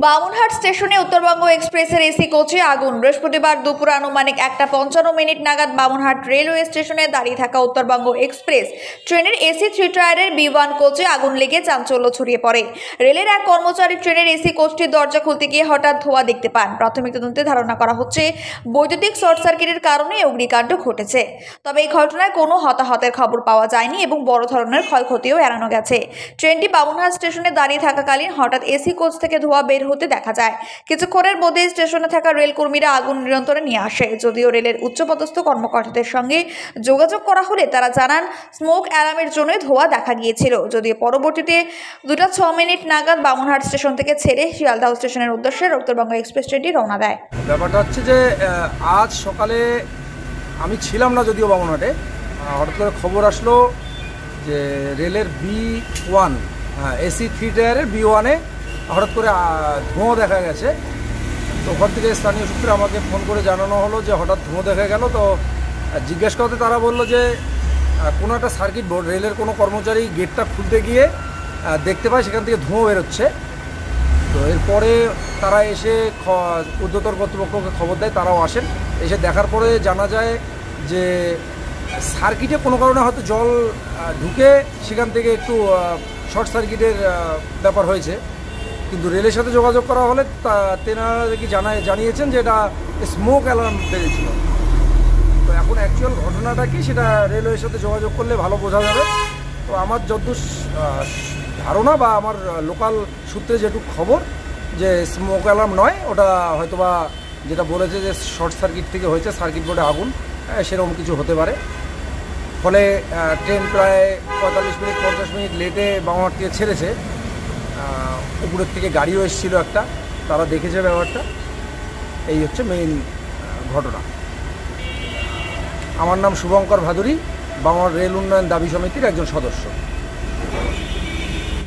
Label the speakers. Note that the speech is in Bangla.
Speaker 1: বামুনহাট স্টেশনে উত্তরবঙ্গ এক্সপ্রেসের এসি কোচে আগুন। বৃহস্পতিবার দুপুর আনুমানিক 1:55 নাগাদ বামুনহাট রেলওয়ে স্টেশনে দাঁড়িয়ে থাকা উত্তরবঙ্গ এক্সপ্রেস ট্রেনের এসি 3 টায়ারের B1 কোচে আগুন লেগে চাঞ্চল্য ছড়িয়ে পড়ে। রেলের এক কর্মচারী ট্রেনের এসি কোচটির দরজা খুলতে গিয়ে হঠাৎ ধোঁয়া দেখতে পান। প্রাথমিক তদন্তে ধারণা করা হচ্ছে বৈদ্যুতিক শর্ট সার্কিটের কারণে অগ্নিকাণ্ড ঘটেছে। তবে এই ঘটনায় কোনো হতাহতের খবর পাওয়া যায়নি এবং বড় ধরনের ক্ষয়ক্ষতিও এড়ানো গেছে। ট্রেনটি বামুনহাট স্টেশনে দাঁড়িয়ে থাকাকালীন হঠাৎ এসি কোচ থেকে ধোঁয়া বের হতে দেখা যায়। কিছুক্ষণের মধ্যে স্টেশনে থাকা রেল কর্মীরা আগুন নিয়ন্ত্রণে নিয়ে আসে। যদিও রেলের উচ্চপদস্থ কর্মকর্তাদের সঙ্গে যোগাযোগ করা হলে তারা জানান স্মোক অ্যালার্মের জন্য ধোঁয়া দেখা গিয়েছিল। যদিও পরবর্তীতে 2:06 নাগাদ বামুনহাট স্টেশন থেকে ছেড়ে শিয়ালদহ স্টেশনের উদ্দেশ্যে উত্তরবঙ্গ এক্সপ্রেস ট্রেনটি রওনা দেয়।
Speaker 2: ব্যাপারটা হচ্ছে যে আজ সকালে আমি ছিলাম না যদিও বামুনহাটে, হঠাৎ করে খবর আসলো যে রেলের B1 এসি 3 টায়ারের B1-এ হঠাৎ করে ধোঁয়া দেখা গেছে। তো ওখান থেকে স্থানীয় সূত্রে আমাকে ফোন করে জানানো হলো যে হঠাৎ ধোঁয়া দেখা গেল। তো জিজ্ঞেস করতে তারা বললো যে কোনো একটা সার্কিট বোর্ড, রেলের কোনো কর্মচারী গেটটা খুলতে গিয়ে দেখতে পায় সেখান থেকে ধোঁয়া বেরোচ্ছে। তো এরপরে তারা এসে ঊর্ধ্বতন কর্তৃপক্ষকে খবর দেয়, তারাও আসেন। এসে দেখার পরে জানা যায় যে সার্কিটে কোনো কারণে হয়তো জল ঢুকে সেখান থেকে একটু শর্ট সার্কিটের ব্যাপার হয়েছে। কিন্তু রেলের সাথে যোগাযোগ করা হলে তেনারা দেখি জানিয়েছেন যে এটা স্মোক অ্যালার্ম বেজেছিল। তো এখন অ্যাকচুয়াল ঘটনাটা কি সেটা রেলওয়ের সাথে যোগাযোগ করলে ভালো বোঝা যাবে। তো আমার যতদূর ধারণা বা আমার লোকাল সূত্রে যেটুকু খবর যে স্মোক অ্যালার্ম নয়, ওটা হয়তোবা যেটা বলেছে যে শর্ট সার্কিট থেকে হয়েছে, সার্কিট বোর্ডে আগুন, সেরকম কিছু হতে পারে। ফলে ট্রেন প্রায় 45-50 মিনিট লেটে বামুনহাট থেকে ছেড়েছে। উপরের থেকে গাড়িও এসেছিলো একটা, তারা দেখেছে ব্যাপারটা। এই হচ্ছে মেইন ঘটনা। আমার নাম শুভঙ্কর ভাদুরী, বাংলার রেল উন্নয়ন দাবি সমিতির একজন সদস্য।